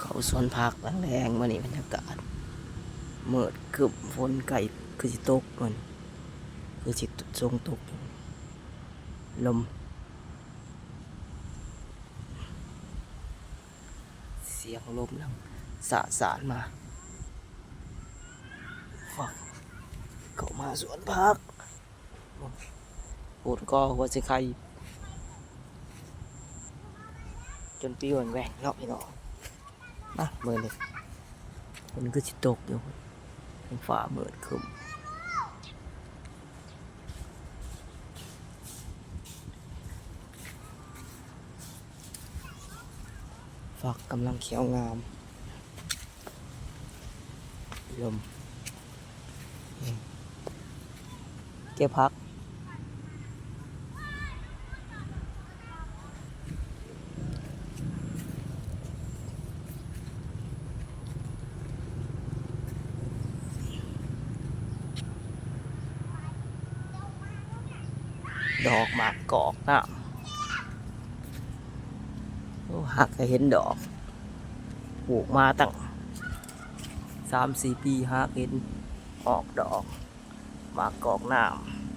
เขาสวนผักแรงๆมานี่บรรยากาศเมิดคึบฝนไก่คือสิตกมันคือสิทรงตกลมเสียงลมแล้วสารมาฟังเขามาสวนผักปวดก็หัวสิไข่จนปีวันแหว่งเนาะพี่น้องนะเมื่อนี่มันคือสิตกอยู่ฝ่าเมิดคึมฝักกำลังเขียวงามลมเก็บพักดอกหมากกอกนะหักให้เห็นดอกปลูกมาตั้ง3-4 ปีหักเห็นออกดอกหมากกอกน้ำ